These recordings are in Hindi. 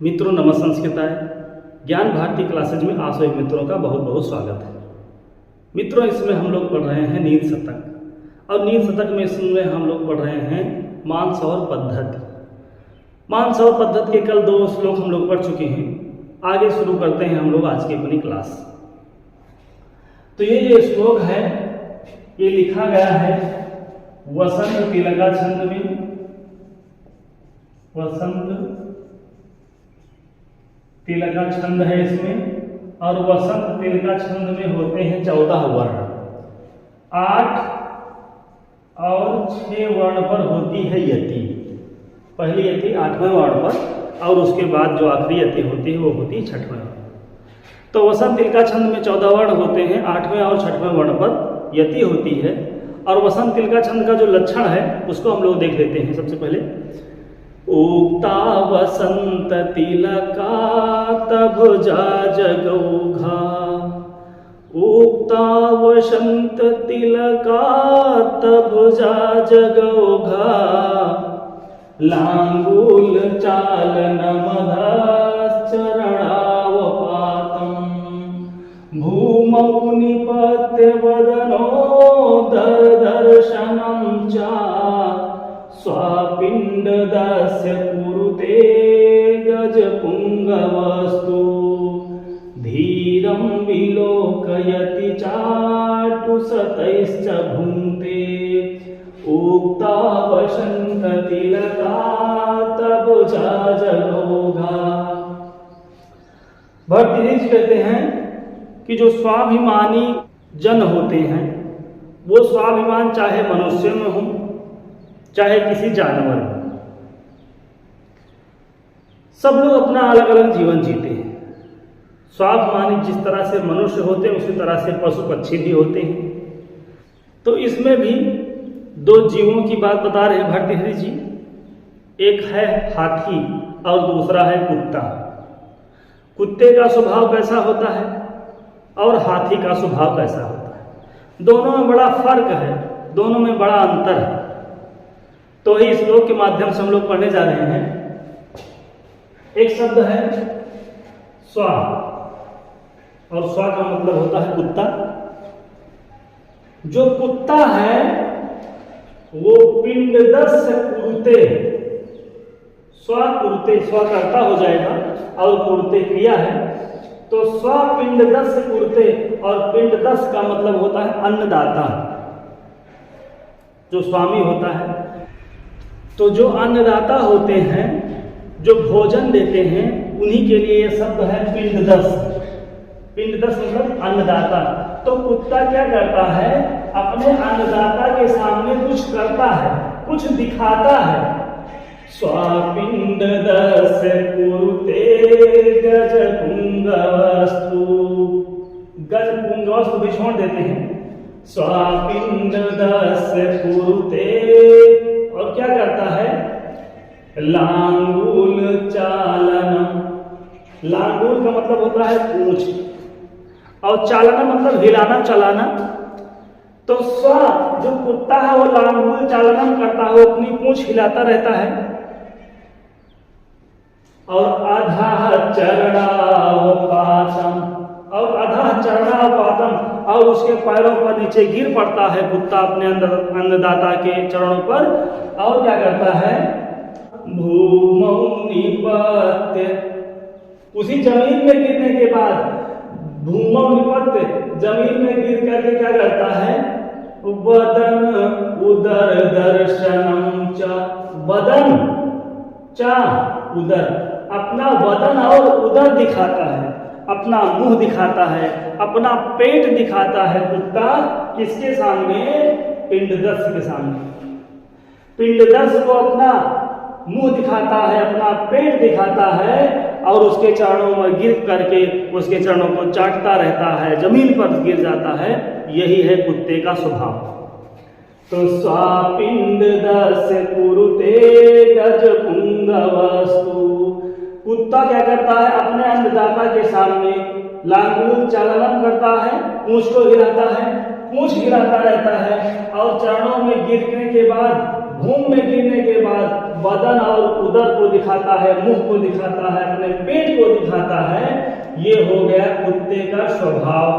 मित्रों नमस्संस्कृताय ज्ञान भारती क्लासेज में आप सभी मित्रों का बहुत बहुत स्वागत है। मित्रों इसमें हम लोग पढ़ रहे हैं नील शतक और नील शतक में इसमें हम लोग पढ़ रहे हैं मानसौर पद्धति। मानसौर पद्धति के कल 2 श्लोक हम लोग पढ़ चुके हैं। आगे शुरू करते हैं हम लोग आज की अपनी क्लास। तो ये जो श्लोक है ये लिखा गया है वसंत तिलका छंद में। वसंत तिलका छंद है इसमें और वसंत तिलका छंद में होते हैं 14 वर्ण। 8 और 6 वर्ण पर होती है यति। पहली यति 8वें वर्ण पर और उसके बाद जो आखिरी यति होती है वो होती है 6वें वर्ण। तो वसंत तिलका छंद में 14 वर्ण होते हैं, 8वें और 6वें वर्ण पर यति होती है। और वसंत तिलका छंद का जो लक्षण है उसको हम लोग देख लेते हैं। सबसे पहले उक्ता वसंत तिलका तब जा जगौघा। उक्ता वसंत तिलका तब जा जगौघा। लांगूल चालन मधश्चरणावपातम्। भूमौ निपत्य वदनो दर्शनं च। स्वापिण्डदस्य कुरुते गजपुङ्गवस्तु। धीरं विलोकयति चाटुशतैश्च भुङ्क्ते। उक्ता वसंत तिलका तब जा जगौघा। भट्टधीश कहते हैं कि जो स्वाभिमानी जन होते हैं वो स्वाभिमान चाहे मनुष्य में हो चाहे किसी जानवर में, सब लोग अपना अलग अलग जीवन जीते हैं। स्वाभिमानी जिस तरह से मनुष्य होते हैं उसी तरह से पशु पक्षी भी होते हैं। तो इसमें भी 2 जीवों की बात बता रहे हैं भट्टधीश जी। एक है हाथी और दूसरा है कुत्ता। कुत्ते का स्वभाव कैसा होता है और हाथी का स्वभाव कैसा होता है, दोनों में बड़ा फर्क है, दोनों में बड़ा अंतर है। तो ही श्लोक के माध्यम से हम लोग पढ़ने जा रहे हैं। एक शब्द है स्वा और स्वा का मतलब होता है कुत्ता। जो कुत्ता है वो पिंडदस्य कुरुते। स्वा कुरुते, स्वा कर्ता हो जाएगा और कुरुते क्रिया है। तो स्वा पिंडदस्य कुरुते और पिंडदस्य का मतलब होता है अन्नदाता, जो स्वामी होता है। तो जो अन्नदाता होते हैं, जो भोजन देते हैं, उन्हीं के लिए यह शब्द है पिंडदस्य। पिंडदस्य मतलब अन्नदाता। तो कुत्ता क्या करता है, अपने अन्नदाता के सामने कुछ करता है, कुछ दिखाता है। स्वापिंडदस्य कुरुते गजपुंगवस्तु। गजपुंगवस्तु भी छोड़ देते हैं। स्वापिंडदस्य कुरुते और क्या करता है, लांगूल चालनम। लांगूल का मतलब होता है पूंछ और चालना मतलब हिलाना चलाना। तो स्व जो कुत्ता है वो लांगूल चालनम करता है, वो अपनी पूंछ हिलाता रहता है। और अधः चरणावपातम्, और अधः चरणावपातम् और उसके पैरों पर नीचे गिर पड़ता है कुत्ता अपने अन्नदाता के चरणों पर। और क्या करता है, भूमौ निपत्य, उसी जमीन में गिरने के बाद भूमौ निपत्य, जमीन में गिर करके क्या करता है, वदन उदर दर्शनम च। वदन च उदर, अपना वदन और उदर दिखाता है, अपना मुंह दिखाता है, अपना पेट दिखाता है कुत्ता। किसके सामने, पिंडदस्य के सामने। पिंडदस्य को अपना मुंह दिखाता है, अपना पेट दिखाता है और उसके चरणों में गिर करके उसके चरणों को चाटता रहता है, जमीन पर गिर जाता है। यही है कुत्ते का स्वभाव। तो स्वापिंडदस्य कुरुते गजपुंगवस्तु। कुत्ता क्या करता है, अपने अन्नदाता के सामने लांगूल चालन करता है, पूंछ को हिलाता है, पूंछ हिलाता रहता है और चरणों में गिरने के बाद भूमि में गिरने के बाद बदन और उदर को दिखाता है, मुंह को दिखाता है, अपने पेट को दिखाता है। ये हो गया कुत्ते का स्वभाव।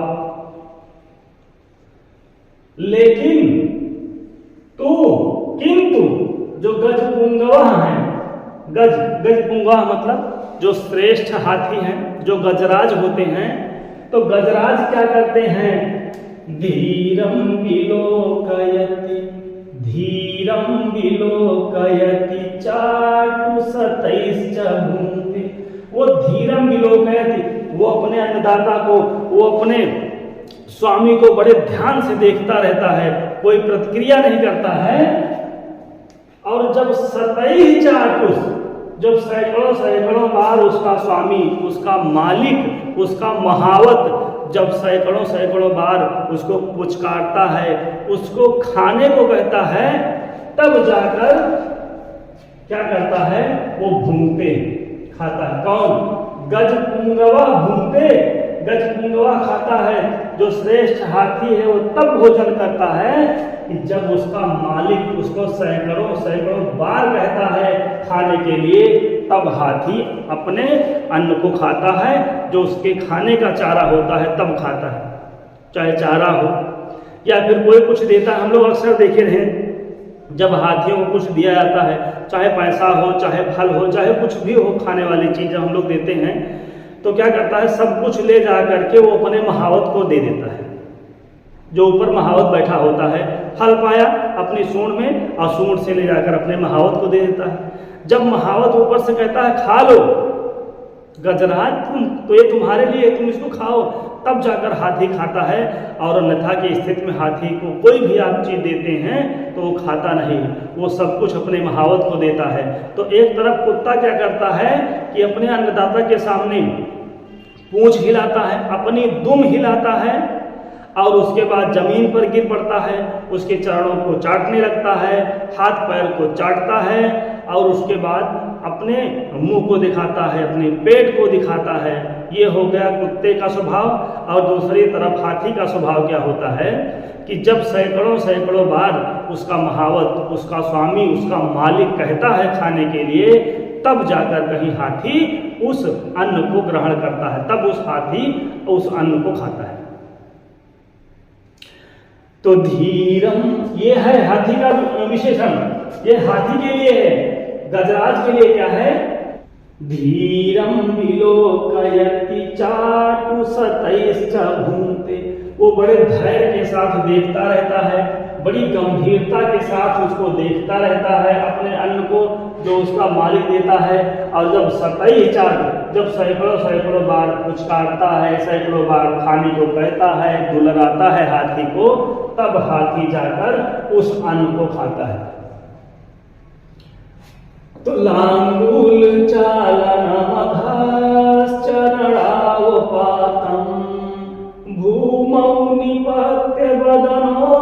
लेकिन किंतु जो गजपुंगवा है, गजपुंगवा मतलब जो श्रेष्ठ हाथी हैं, जो गजराज होते हैं, तो गजराज क्या करते हैं? धीरम विलोकयति, धीरम विलोकयति चाटु सतैश्च भुंक्ते। वो धीरम विलोकयति, वो अपने अन्नदाता को, वो अपने स्वामी को बड़े ध्यान से देखता रहता है, कोई प्रतिक्रिया नहीं करता है। और जब सतैः चाटुस, जब सैकड़ों बार उसका स्वामी, उसका मालिक, उसका महावत जब सैकड़ों बार उसको पुचकारता है, उसको खाने को कहता है, तब जाकर क्या करता है? वो भूंगते खाता है। कौन? गजपुंगवा भूंगते, गजपुंगवा खाता है। जो श्रेष्ठ हाथी है वो तब भोजन करता है कि जब उसका मालिक उसको सैकड़ों बार कहता है खाने के लिए, तब हाथी अपने अन्न को खाता है। जो उसके खाने का चारा होता है तब खाता है, चाहे चारा हो या फिर कोई कुछ देता है। हम लोग अक्सर देखे रहे, जब हाथियों को कुछ दिया जाता है, चाहे पैसा हो, चाहे फल हो, चाहे कुछ भी हो, खाने वाली चीज़ हम लोग देते हैं, तो क्या करता है? सब कुछ ले जा करके वो अपने महावत को दे देता है। जो ऊपर महावत बैठा होता है, फल पाया अपनी सूंड में और सूंड से ले जाकर अपने महावत को दे देता है। जब महावत ऊपर से कहता है खा लो गजराज, तुम तो ये तुम्हारे लिए, तुम इसको खाओ, तब जाकर हाथी खाता है। और अन्यथा की स्थिति में हाथी को कोई भी आप चीज़ देते हैं तो वो खाता नहीं, वो सब कुछ अपने महावत को देता है। तो एक तरफ कुत्ता क्या करता है कि अपने अन्नदाता के सामने पूंछ हिलाता है, अपनी दुम हिलाता है, और उसके बाद जमीन पर गिर पड़ता है, उसके चरणों को चाटने लगता है, हाथ पैर को चाटता है, और उसके बाद अपने मुंह को दिखाता है, अपने पेट को दिखाता है। ये हो गया कुत्ते का स्वभाव। और दूसरी तरफ हाथी का स्वभाव क्या होता है कि जब सैकड़ों बार उसका महावत, उसका स्वामी, उसका मालिक कहता है खाने के लिए, तब जाकर कहीं हाथी उस अन्न को ग्रहण करता है, तब उस हाथी उस अन्न को खाता है। तो धीरम, ये है हाथी का विशेषण, ये हाथी के लिए है। गजराज के लिए क्या है? धीरम विलोकयति चाटु सतैश्च भुंक्ते। वो बड़े धैर्य के साथ देखता रहता है, बड़ी गंभीरता के साथ उसको देखता रहता है, अपने अन्न को जो उसका मालिक देता है। और जब सतैः चाटु, जब सैकड़ों बार पुचकारता है, सैकड़ों बार खाने को कहता है, दुलराता है हाथी को, तब हाथी जाकर उस अन्न को खाता है। तो लांगूल चालनमधश्चरणावपातं भूमौ निपत्य वदनो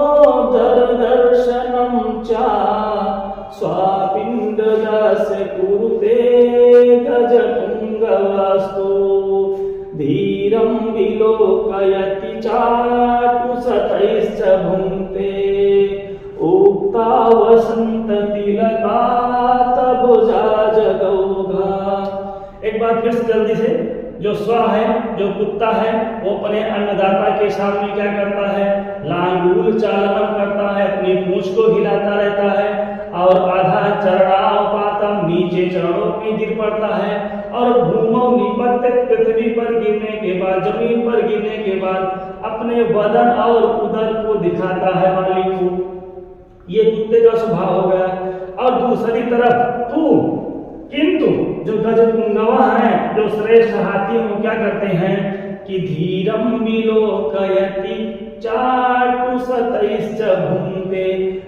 दर्शनं च स्वापिण्डस्य कुरुते गजपुंगवस्तु धीरं विलोकयति चाटु सतैश्च भुंक्ते उक्ता वसंत तिलका तबुजा जगौघा। एक बार फिर से जल्दी से, जो स्व है, जो कुत्ता है, वो अपने अन्नदाता के सामने क्या करता है? लांगूल चालनम करता है, अपनी पूंछ को हिलाता रहता है, और आधा चरणावपातम, नीचे चरणों में गिर पड़ता है, और भूमौ निपत्य, पृथ्वी पर गिरने के बाद, जमीन पर गिरने के बाद अपने बदन और उदर को दिखाता है मालिक को। ये कुत्ते का स्वभाव हो गया। और दूसरी तरफ किंतु जो गजपुंगवा है, जो श्रेष्ठ हाथी, वो क्या करते हैं कि धीरम विलोकयति चाटु सतैश्च भुंक्ते।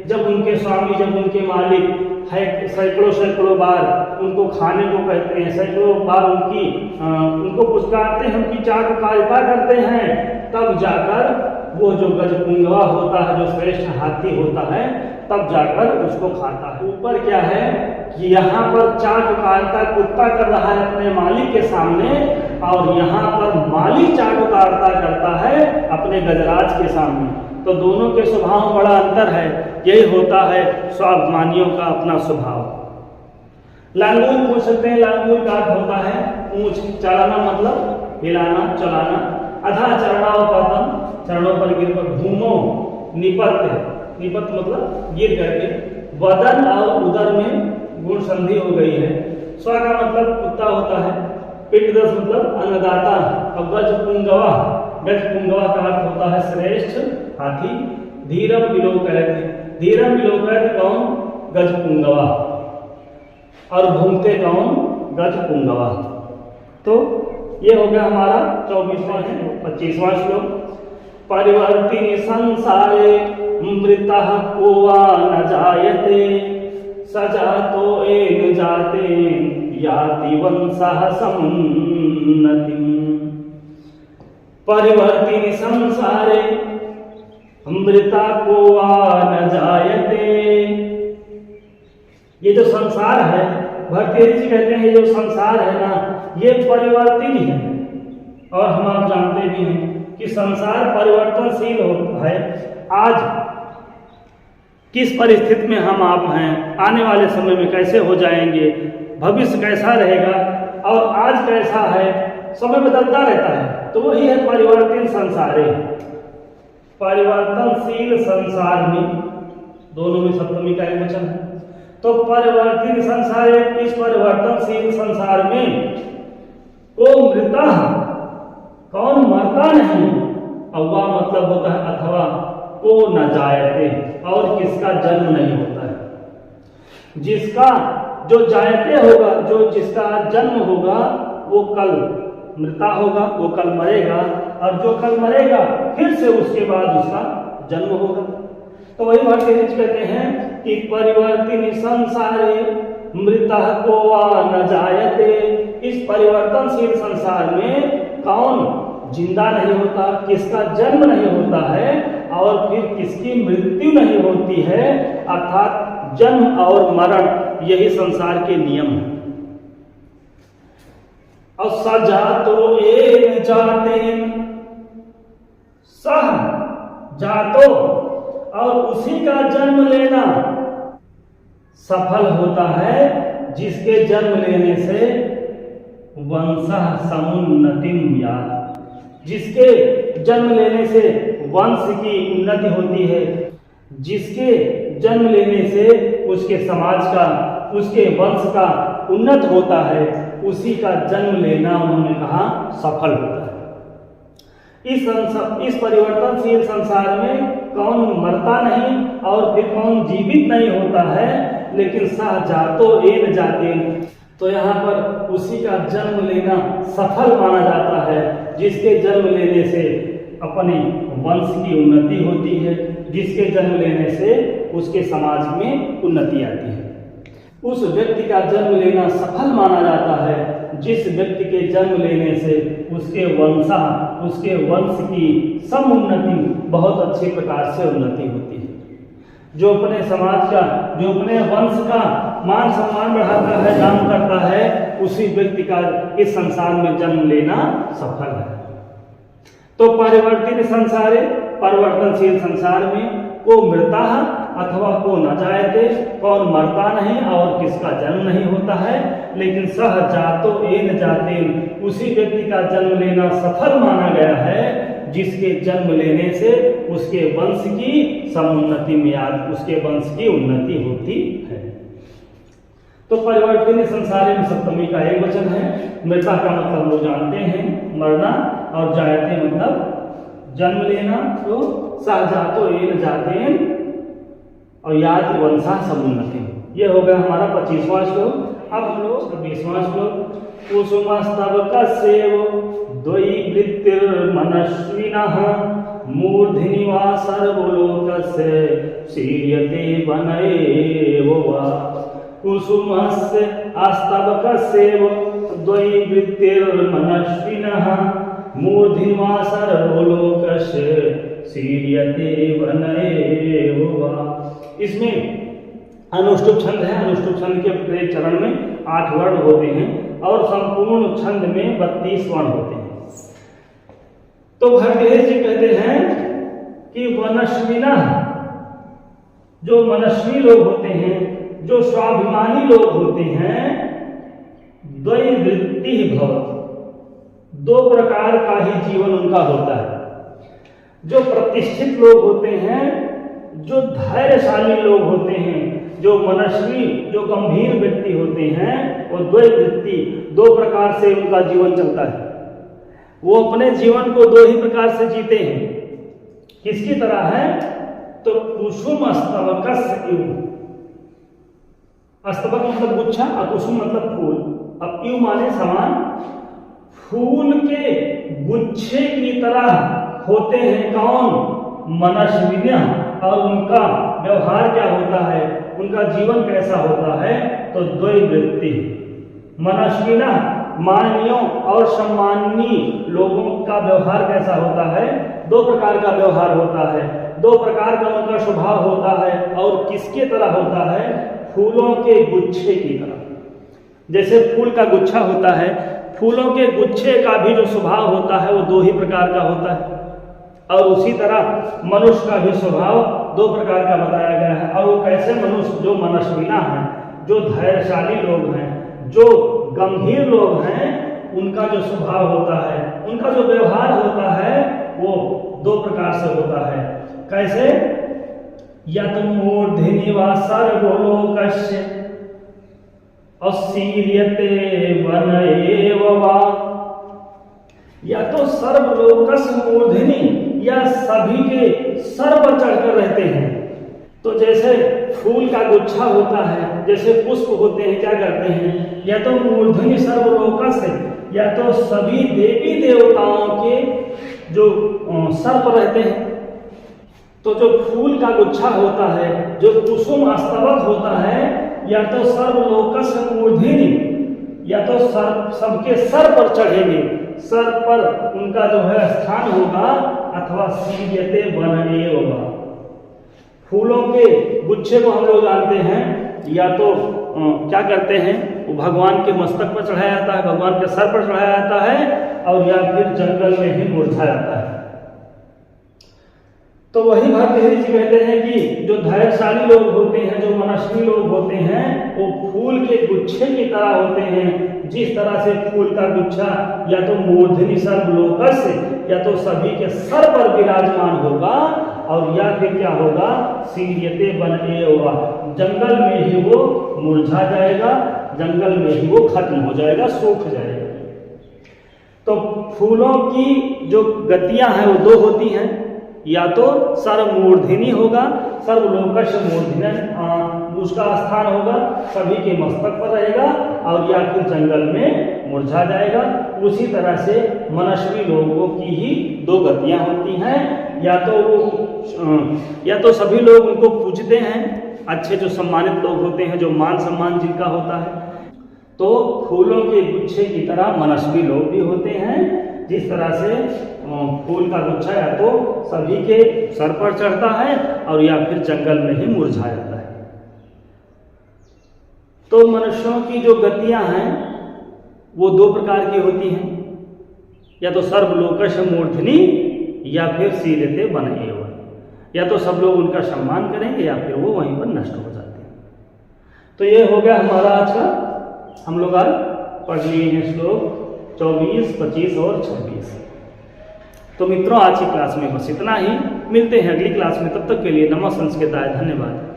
जब उनके स्वामी, जब उनके मालिक है, सैकड़ों बार उनको खाने को कहते हैं, सैकड़ों बार उनको पुचकारते हैं, उनकी चाटुकारिता करते हैं, तब जाकर वो जो गजपुंगवा होता है, जो श्रेष्ठ हाथी होता है, तब जाकर उसको खाता है। ऊपर क्या है कि यहाँ पर चाटुकारिता कुत्ता कर रहा है अपने मालिक के सामने, और यहाँ पर मालिक चाटुकारिता करता है अपने गजराज के सामने। तो दोनों के स्वभाव में बड़ा अंतर है। यही होता है स्वाभिमानियों का अपना स्वभाव। लांगूर पूछ सकते हैं, लांगूर का अर्थ होता है ऊंच, चढ़ाना मतलब हिलाना चलाना। अधा चरणावपतन, चरणों पर गिर कर। भूमो निपत, निपत मतलब गिर करके। वदन और उदर में गुण संधि हो गई है। स्व का मतलब कुत्ता होता है। पिंडदस मतलब अन्नदाता। और गज पुंगवा, गज पुंगवा का अर्थ होता है श्रेष्ठ हाथी। धीरम विलोकयति, धीरम विलोकयति कौन? गज पुंगवा। और भूमते कौन? गज पुंगवा। तो ये हो गया हमारा 24वां है। 25वां श्लोक। परिवर्तिनि संसारे मृतः को वा न जायते, सजातो एन जाते याति वंशः समुन्नतिम्। परिवर्तिनि संसारे मृता को वा न जायते। ये जो संसार है, भरतेजी जी कहते हैं ये जो संसार है ना, ये परिवर्तित है। और हम आप जानते भी हैं कि संसार परिवर्तनशील होता है। आज किस परिस्थिति में हम आप हैं, आने वाले समय में कैसे हो जाएंगे, भविष्य कैसा रहेगा और आज कैसा है, समय बदलता रहता है। तो वही है परिवर्तन संसार। परिवर्तनशील संसार में, दोनों में सप्तमी का एक वचन है। तो परिवर्तित संसार, इस परिवर्तनशील संसार में को मृता, कौन मरता नहीं। अव्वा मतलब होता है अथवा, को न जायते, और किसका जन्म नहीं होता है। जिसका जो जायते होगा, जो जिसका जन्म होगा वो कल मृता होगा, वो कल मरेगा। और जो कल मरेगा फिर से उसके बाद उसका जन्म होगा। तो वही भट्ट कहते हैं कि परिवर्तिनि संसारे मृतः को वा न जायते। इस परिवर्तनशील संसार में कौन जिंदा नहीं होता, किसका जन्म नहीं होता है और फिर किसकी मृत्यु नहीं होती है। अर्थात जन्म और मरण यही संसार के नियम है। और सजातो एन जातेन, सह जातो, और उसी का जन्म लेना सफल होता है जिसके जन्म लेने से वंशः समुन्नतिम यात, जिसके जन्म लेने से वंश की उन्नति होती है, जिसके जन्म लेने से उसके समाज का, उसके वंश का उन्नत होता है, उसी का जन्म लेना उन्होंने कहा सफल होता है। इस परिवर्तनशील संसार में कौन मरता नहीं और फिर कौन जीवित नहीं होता है, लेकिन सह जातो एन जाते। तो यहाँ पर उसी का जन्म लेना सफल माना जाता है जिसके जन्म लेने से अपने वंश की उन्नति होती है, जिसके जन्म लेने से उसके समाज में उन्नति आती है। उस व्यक्ति का जन्म लेना सफल माना जाता है जिस व्यक्ति के जन्म लेने से उसके वंश की समुन्नति, बहुत अच्छे प्रकार से उन्नति होती है। जो अपने समाज का, जो अपने वंश का मान सम्मान बढ़ाता है, नाम करता है, उसी व्यक्ति का इस संसार में जन्म लेना सफल है। तो परिवर्तित संसारे, परिवर्तनशील संसार में को मृता अथवा को न जायते, कौन मरता नहीं और किसका जन्म नहीं होता है, लेकिन सह जातो एन जाते, उसी व्यक्ति का जन्म लेना सफल माना गया है जिसके जन्म लेने से उसके वंश की समुन्नति में याद, उसके वंश की उन्नति होती है। तो परिवर्तन संसार में सप्तमी का एक वचन है। मृता का मतलब लोग जानते हैं मरना, और जायते मतलब जन्म लेना। तो सह जातो एन जाते और याद वंशा समुन्नति। ये हो गया हमारा 25वां श्लोक। अब हम लोग 26वां श्लोक। कुसुमस्तव सेव द्वयी वृत्तिर्मनस्विनः मूर्धनि वा सर्वलोकस्य शीर्यते वन एव वा। कुसुमस्य अस्तवकस्यैव द्वयी वृत्तिर्मनस्विनः मूर्धनि वा सर्वलोकस्य शीर्यते वन एव वा। इसमें अनुष्टुप छंद है। अनुष्टुप छंद के प्रत्येक चरण में 8 वर्ण होते हैं और संपूर्ण छंद में 32 वर्ण होते हैं। तो भट्ट जी कहते हैं कि वनस्विना, जो मनस्वी लोग होते हैं, जो स्वाभिमानी लोग होते हैं, द्वैवृत्ति भवति, दो प्रकार का ही जीवन उनका होता है। जो प्रतिष्ठित लोग होते हैं, जो धैर्यशाली लोग होते हैं, जो मनस्वी, जो गंभीर व्यक्ति होते हैं, वो द्वैवृत्ति, दो प्रकार से उनका जीवन चलता है। वो अपने जीवन को दो ही प्रकार से जीते हैं। किसकी तरह है? तो कुसुम स्तबकस्य इव, स्तबक मतलब गुच्छा और कुसुम मतलब फूल। अब इव माने समान, फूल के गुच्छे की तरह होते हैं कौन? मनस्विन्य। और उनका व्यवहार क्या होता है, उनका जीवन कैसा होता है? तो द्वैवृत्ति, मनस्विना, माननीयों और सम्माननीय लोगों का व्यवहार कैसा होता है? दो प्रकार का व्यवहार होता है, दो प्रकार का उनका स्वभाव होता है। और किसके तरह होता है? फूलों के गुच्छे की तरह। जैसे फूल का गुच्छा होता है, फूलों के गुच्छे का भी जो स्वभाव होता है वो दो ही प्रकार का होता है। और उसी तरह मनुष्य का भी स्वभाव दो प्रकार का बताया गया है। और वो कैसे मनुष्य? जो मनस्विना है, जो धैर्यशाली लोग हैं, जो गंभीर लोग हैं, उनका जो स्वभाव होता है, उनका जो व्यवहार होता है, वो दो प्रकार से होता है। कैसे? यत् मूर्धनि वा सर्वलोकस्य असीर्यते वन एव वा, या तो सर्वलोकस्य मूर्धनि, या सभी के सर पर चढ़कर रहते हैं। तो जैसे फूल का गुच्छा होता है, जैसे पुष्प होते हैं, क्या करते हैं? या तो मूर्धनि सर्वलोकस्य, या तो सभी देवी देवताओं के जो सर पर रहते हैं। तो जो फूल का गुच्छा होता है, जो कुसुम स्तबक होता है, या तो सर्वलोकस्य मूर्धनि, या तो सबके सर पर चढ़ेंगे, सर पर उनका जो है स्थान होगा, अथवा सीयते वन एव वा। फूलों के गुच्छे को हम लोग जानते हैं, या तो क्या करते हैं, वो भगवान के मस्तक पर चढ़ाया जाता है, भगवान के सर पर चढ़ाया जाता है, और या फिर जंगल में ही मुरझाया जाता है। तो वही भर्तृहरि जी कहते हैं कि जो धैर्यशाली लोग होते हैं, जो मनस्वी लोग होते हैं, वो फूल के गुच्छे की तरह होते हैं। जिस तरह से फूल का गुच्छा या तो मूर्धनि सर्वलोकस्य, या तो सभी के सर पर विराजमान होगा, और या फिर क्या होगा? सीयते वन एव वा, जंगल में ही वो मुरझा जाएगा, जंगल में ही वो खत्म हो जाएगा, सूख जाएगा। तो फूलों की जो गतियां हैं वो दो होती हैं, या तो सर्वमूर्धनि होगा, सर्वलोकस्य मूर्धनि, उसका स्थान होगा, सभी के मस्तक पर रहेगा, और या फिर जंगल में मुरझा जाएगा। उसी तरह से मनस्वी लोगों की ही दो गतियां होती हैं, या तो सभी लोग उनको पूजते हैं, अच्छे जो सम्मानित लोग होते हैं, जो मान सम्मान जिनका होता है। तो फूलों के गुच्छे की तरह मनस्वी लोग भी होते हैं। जिस तरह से फूल का गुच्छा या तो सभी के सर पर चढ़ता है, और या फिर जंगल में ही मुरझा जाता है। तो मनुष्यों की जो गतियां हैं वो दो प्रकार की होती हैं, या तो सर्वलोकस्य मूर्धनि, या फिर सीयते वन एव वा, या तो सब लोग उनका सम्मान करेंगे, या फिर वो वहीं पर नष्ट हो जाते हैं। तो ये हो गया हमारा आज का, हम लोग आज पढ़ लिए हैं श्लोक 24, 25 और 26। तो मित्रों, आज की क्लास में बस इतना ही। मिलते हैं अगली क्लास में, तब तक के लिए नमः संस्कृताय, धन्यवाद।